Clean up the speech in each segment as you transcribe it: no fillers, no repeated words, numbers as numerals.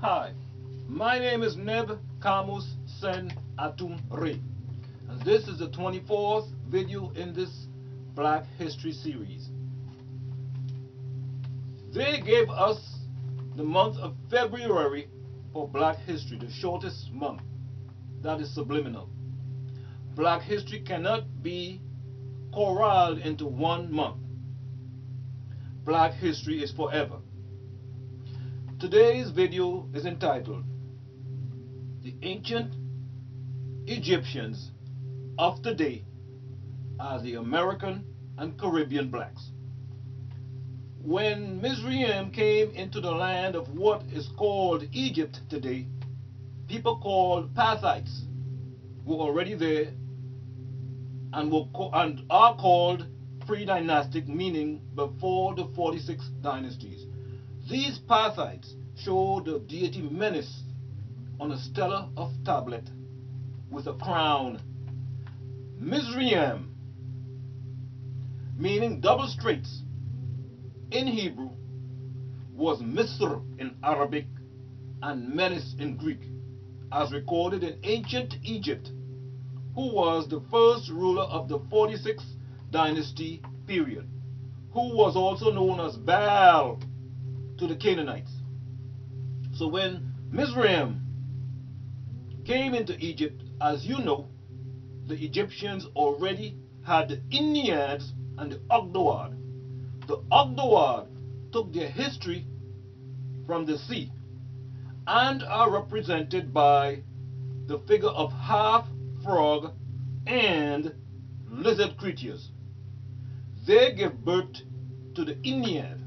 Hi, my name is Neb Camus Sen Atum Re, and this is the 24th video in this Black History series. They gave us the month of February for Black History, the shortest month. That is subliminal. Black history cannot be corralled into 1 month. Black history is forever. Today's video is entitled The Ancient Egyptians of Today are the American and Caribbean Blacks. When Mizraim came into the land of what is called Egypt today, people called Ptahites were already there and are called Pre-Dynastic, meaning before the 46 dynasties. These Ptahites show the deity Menes on a stela of tablet with a crown. Mizraim, meaning double straits in Hebrew, was Misr in Arabic and Menes in Greek, as recorded in ancient Egypt, who was the first ruler of the 46th dynasty period, who was also known as Baal to the Canaanites. So when Mizraim came into Egypt, as you know, the Egyptians already had the Enneads and the Ogdoads. The Ogdoads took their history from the sea and are represented by the figure of half frog and lizard creatures. They give birth to the Ennead.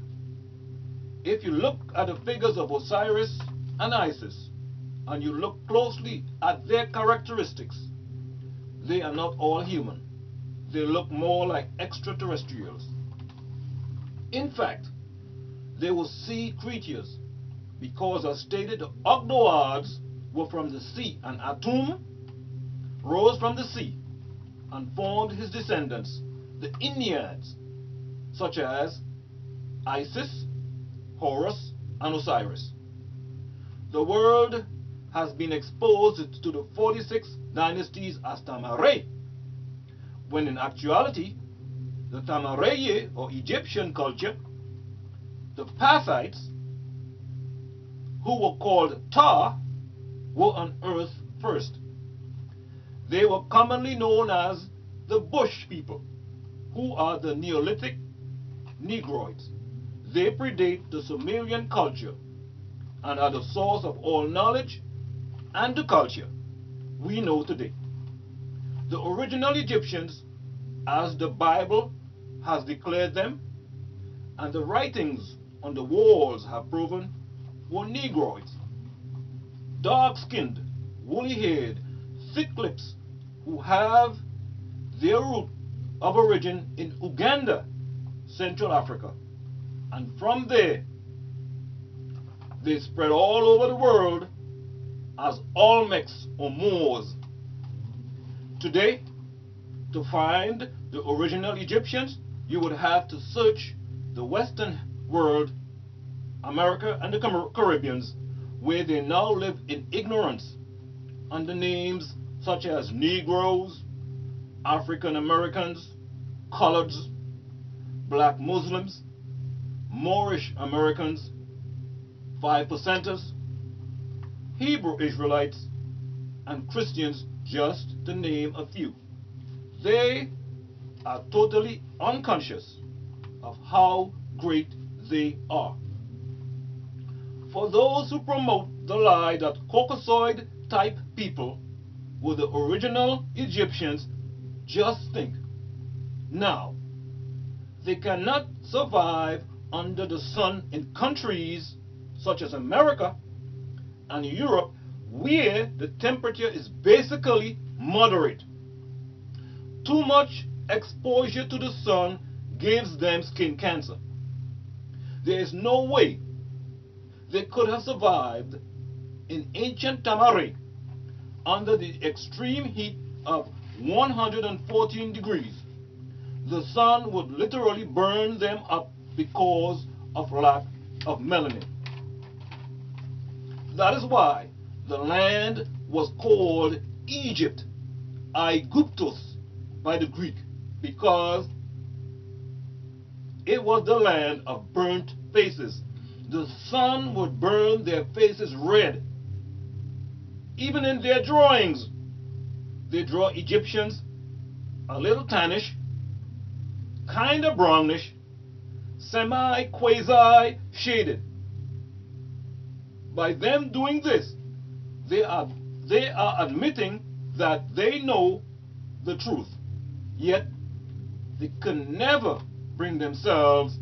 If you look at the figures of Osiris and Isis and you look closely at their characteristics, they are not all human. They look more like extraterrestrials. In fact, they were sea creatures because, as stated, the Ogdoads were from the sea, and Atum rose from the sea and formed his descendants, the Enneads, such as Isis, Horus, and Osiris. The world has been exposed to the 46 dynasties as Tamarae, when in actuality, the Tamarae, or Egyptian culture, the Pthahites, who were called Ptah, were on earth first. They were commonly known as the Bush people, who are the Neolithic Negroids. They predate the Sumerian culture and are the source of all knowledge and the culture we know today. The original Egyptians, as the Bible has declared them, and the writings on the walls have proven, were Negroids, dark-skinned, woolly-haired, thick lips, who have their root of origin in Uganda, Central Africa, and from there they spread all over the world as Olmecs or Moors. Today, to find the original Egyptians, you would have to search the Western world, America and the Caribbeans, where they now live in ignorance under names such as Negroes, African Americans, Coloreds, Black Muslims, Moorish Americans, 5%ers, Hebrew Israelites, and Christians, just to name a few. They are totally unconscious of how great they are. For those who promote the lie that Caucasoid type people were the original Egyptians, just think. Now, they cannot survive under the sun in countries such as America and Europe, where the temperature is basically moderate. Too much exposure to the sun gives them skin cancer. There is no way they could have survived in ancient Tamarae under the extreme heat of 114 degrees. The sun would literally burn them up because of lack of melanin. That is why the land was called Egypt, Aegyptus, by the Greek, because it was the land of burnt faces. The sun would burn their faces red. Even in their drawings, they draw Egyptians a little tannish, kind of brownish, semi-quasi shaded. By them doing this, they are admitting that they know the truth, yet they can never bring themselves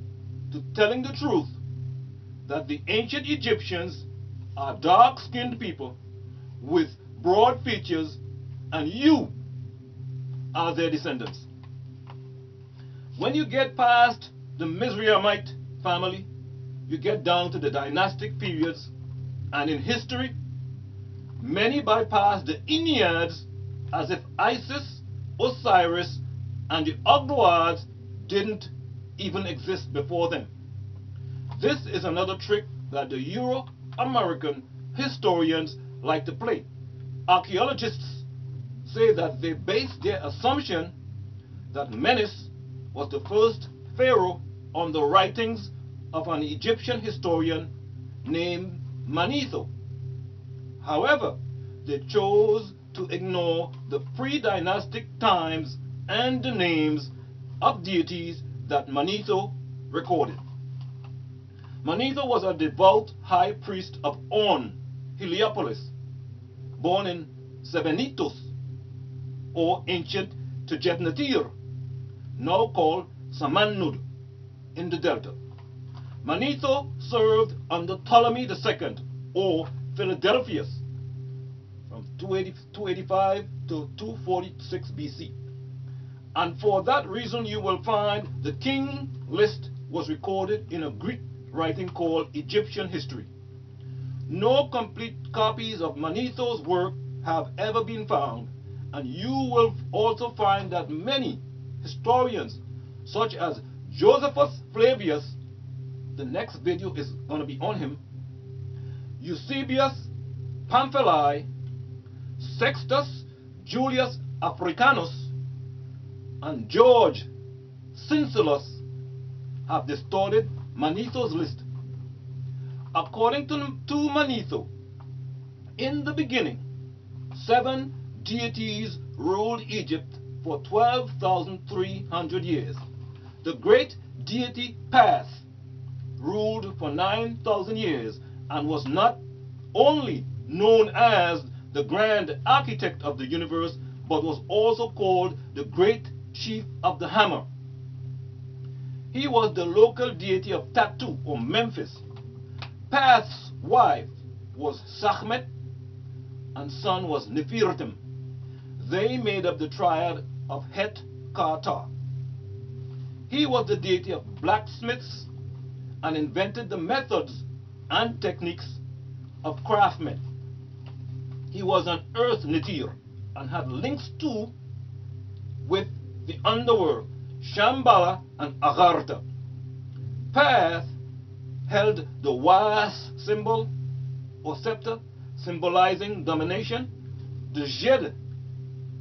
to telling the truth that the ancient Egyptians are dark-skinned people with broad features, and you are their descendants. When you get past the Mizraimite family, you get down to the dynastic periods, and in history, many bypass the Enneads as if Isis, Osiris, and the Ogdoads didn't even exist before them. This is another trick that the Euro-American historians like to play. Archaeologists say that they base their assumption that Menes was the first pharaoh on the writings of an Egyptian historian named Manito. However, they chose to ignore the pre-dynastic times and the names of deities that Manito recorded. Manito was a devout high priest of On, Heliopolis, born in Sebennytos, or ancient Tejebnetir, now called Samanud, in the Delta. Manito served under Ptolemy II, or Philadelphus, from 285 to 246 BC. And for that reason you will find the king list was recorded in a Greek writing called Egyptian history. No complete copies of Manito's work have ever been found, and you will also find that many historians, such as Josephus Flavius, the next video is going to be on him, Eusebius Pamphili, Sextus Julius Africanus, and George Cincillus have distorted Manito's list. According to Manito, in the beginning, 7 deities ruled Egypt for 12,300 years. The great deity Ptah ruled for 9,000 years and was not only known as the grand architect of the universe, but was also called the great chief of the hammer. He was the local deity of Tatu, or Memphis. Ptah's wife was Sekhmet, and son was Nefertim. They made up the triad of Het-Ka-Ptah. He was the deity of blacksmiths and invented the methods and techniques of craftsmen. He was an earth netir and had links too with the underworld, Shambhala and Agartha. Ptah held the was symbol or scepter, symbolizing domination, the Jed,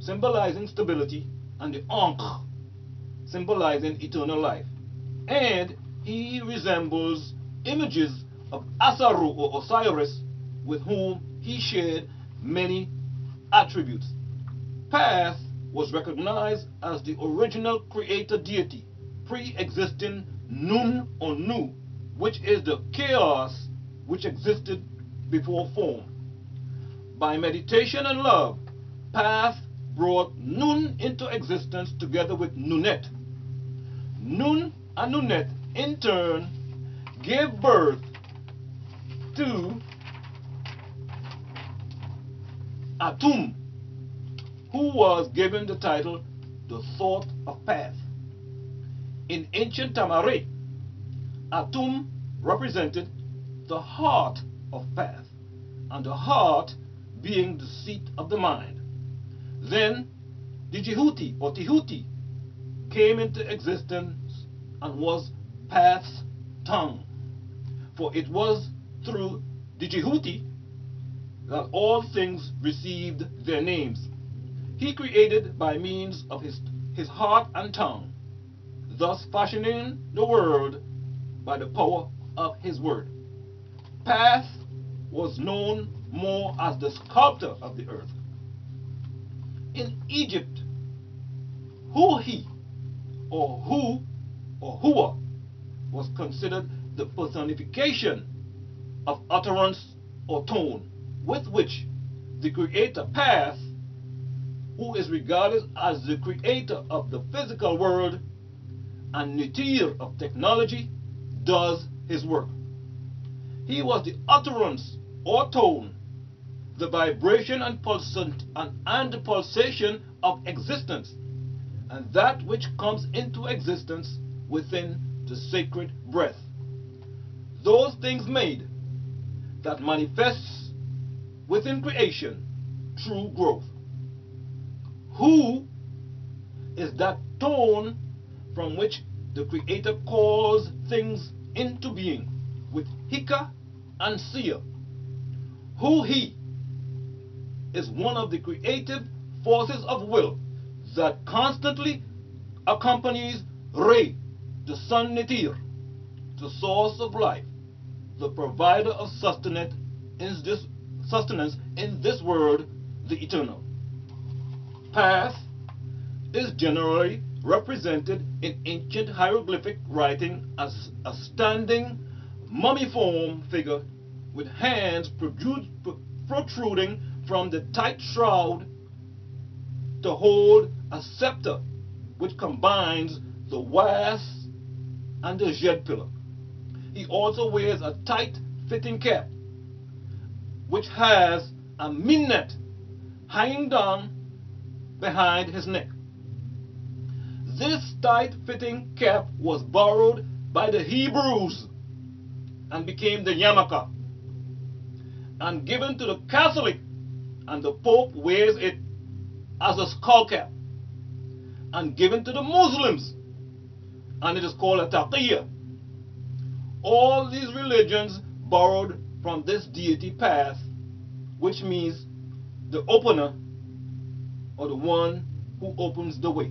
symbolizing stability, and the Ankh, symbolizing eternal life. And he resembles images of Asaru or Osiris, with whom he shared many attributes. Ptah was recognized as the original creator deity, pre-existing Nun or Nu, which is the chaos which existed before form. By meditation and love, Ptah brought Nun into existence together with Nunet. Nun and Nunet, in turn, gave birth to Atum, who was given the title the Thought of Ptah. In ancient Tamare, Atum represented the heart of Ptah, and the heart being the seat of the mind. Then Djibouti or Tihuti came into existence and was Ptah's tongue, for it was through Djibouti that all things received their names. He created by means of his heart and tongue, thus fashioning the world by the power of his word. Ptah was known more as the sculptor of the earth. In Egypt, Hu-He or Hu or Hua was considered the personification of utterance or tone with which the creator Ptah, who is regarded as the creator of the physical world and nadir of technology, does his work. He was the utterance or tone, the vibration and pulsation of existence, and that which comes into existence within the sacred breath. Those things made that manifests within creation through growth. Who is that tone from which the Creator calls things into being with Hika and Sia? Hu-He is one of the creative forces of will that constantly accompanies Re, the sun Netir, the source of life, the provider of sustenance in this world, the eternal. Ptah is generally represented in ancient hieroglyphic writing as a standing, mummiform figure with hands protruding from the tight shroud to hold a scepter which combines the was and the jed pillar. He also wears a tight-fitting cap which has a minnet hanging down behind his neck. This tight-fitting cap was borrowed by the Hebrews and became the yarmulke, and given to the Catholic, and the Pope wears it as a skull cap, and given to the Muslims, and it is called a taqiyya. All these religions borrowed from this deity Ptah, which means the opener, or the one who opens the way.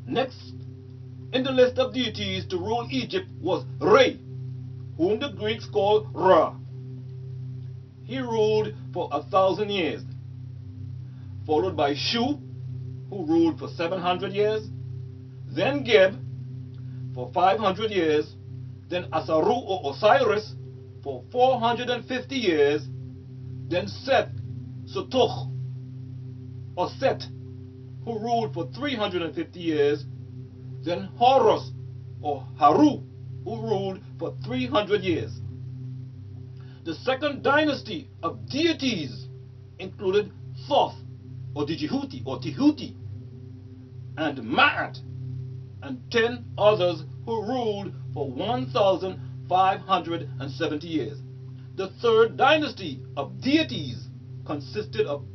Next in the list of deities to rule Egypt was Re, whom the Greeks called Ra. He ruled for 1,000 years, followed by Shu, who ruled for 700 years, then Geb for 500 years, then Asaru or Osiris for 450 years, then Set, Sotuch or Set, who ruled for 350 years, then Horus or Haru, who ruled for 300 years. The second dynasty of deities included Thoth or Djihuti or Tihuti and Ma'at and 10 others who ruled for 1,570 years. The third dynasty of deities consisted of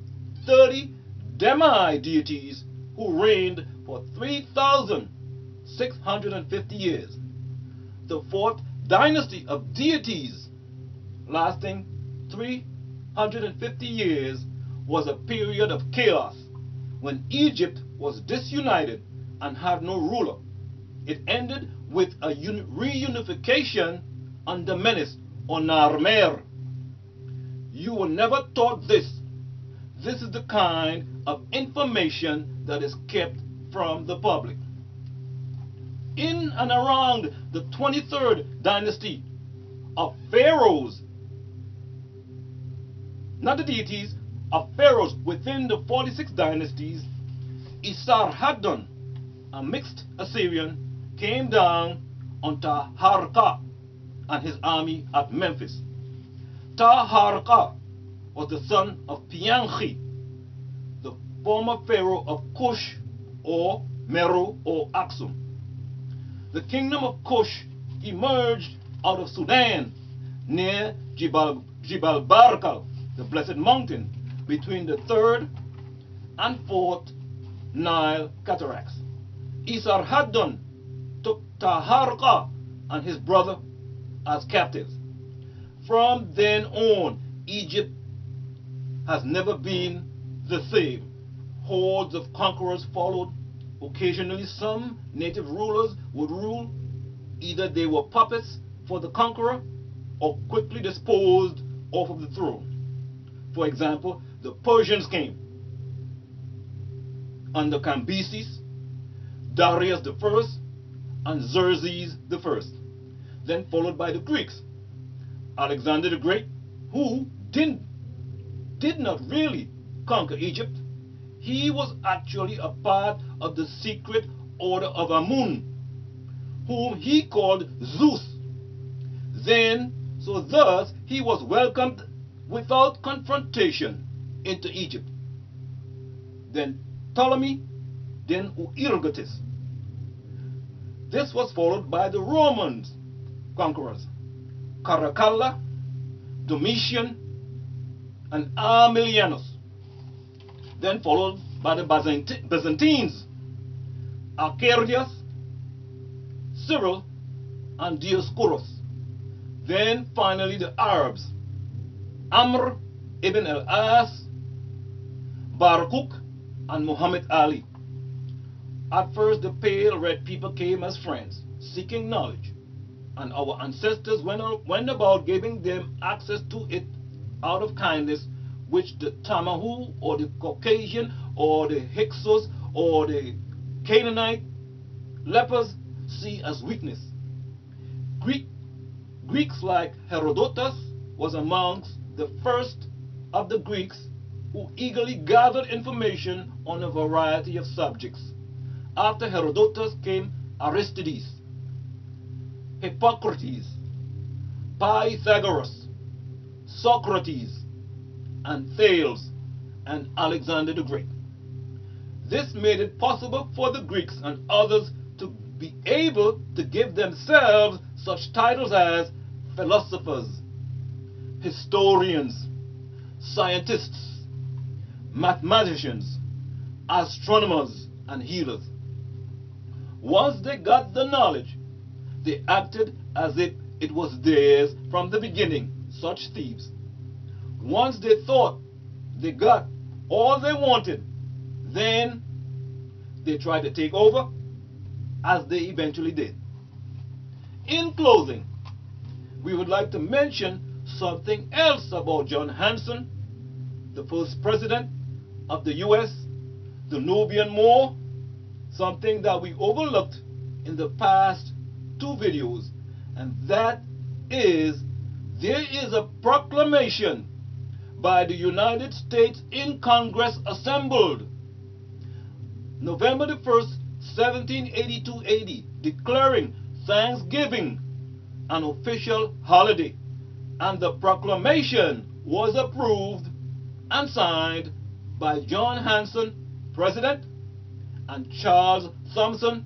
30 demi-deities who reigned for 3,650 years. The fourth dynasty of deities, lasting 350 years, was a period of chaos when Egypt was disunited and had no ruler. It ended with a reunification under Menes Or Narmer. You were never taught this. This is the kind of information that is kept from the public. In and around the 23rd dynasty of pharaohs, not the deities, of pharaohs within the 46 dynasties, Esarhaddon, a mixed Assyrian, came down on Taharqa and his army at Memphis. Taharqa was the son of Pianchi, the former pharaoh of Kush or Meru or Aksum. The kingdom of Kush emerged out of Sudan near Jibal Barkal, the blessed mountain, between the 3rd and 4th Nile cataracts. Esarhaddon took Taharqa and his brother as captives. From then on, Egypt has never been the same. Hordes of conquerors followed. Occasionally some native rulers would rule. Either they were puppets for the conqueror or quickly disposed off of the throne. For example, the Persians came under Cambyses, Darius I, and Xerxes I, then followed by the Greeks. Alexander the Great, who did not really conquer Egypt. He was actually a part of the secret order of Amun, whom he called Zeus. Thus he was welcomed without confrontation into Egypt. Then Ptolemy, then Euergetes. This was followed by the Roman conquerors, Caracalla, Domitian, and Aemilianus. Then followed by the Byzantines, Arcadius, Cyril, and Dioscorus. Then finally the Arabs, Amr ibn al-As, Barakuk, and Muhammad Ali. At first the pale red people came as friends, seeking knowledge, and our ancestors went about giving them access to it out of kindness, which the Tamahu or the Caucasian or the Hyksos or the Canaanite lepers see as weakness. Greeks like Herodotus was amongst the first of the Greeks who eagerly gathered information on a variety of subjects. After Herodotus came Aristides, Hippocrates, Pythagoras, Socrates, and Thales, and Alexander the Great. This made it possible for the Greeks and others to be able to give themselves such titles as philosophers, historians, scientists, mathematicians, astronomers, and healers. Once they got the knowledge, they acted as if it was theirs from the beginning, such thieves. Once they thought they got all they wanted, then they tried to take over, as they eventually did. In closing, we would like to mention something else about John Hansen, the first president of the US, the Nubian Moor, something that we overlooked in the past two videos, and that is there is a proclamation by the United States in Congress assembled November the 1st, 1782 AD, declaring Thanksgiving an official holiday, and the proclamation was approved and signed by John Hansen, President, and Charles Thomson,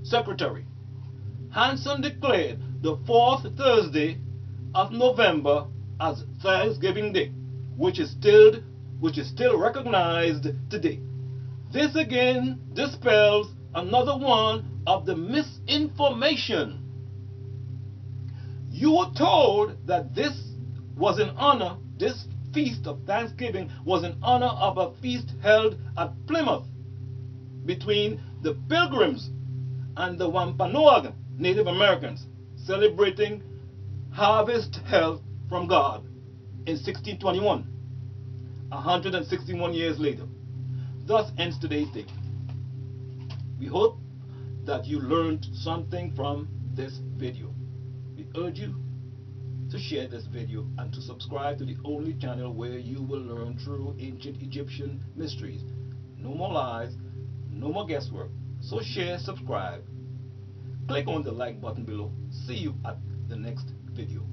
Secretary. Hansen declared the fourth Thursday of November as Thanksgiving Day, which is still recognized today. This again dispels another one of the misinformation. You were told that this feast of Thanksgiving was in honor of a feast held at Plymouth between the Pilgrims and the Wampanoag Native Americans, celebrating harvest health from God in 1621, 161 years later. Thus ends today's day. We hope that you learned something from this video. We urge you to share this video and to subscribe to the only channel where you will learn true ancient Egyptian mysteries. No more lies, no more guesswork. So share, subscribe, click on the like button below. See you at the next video.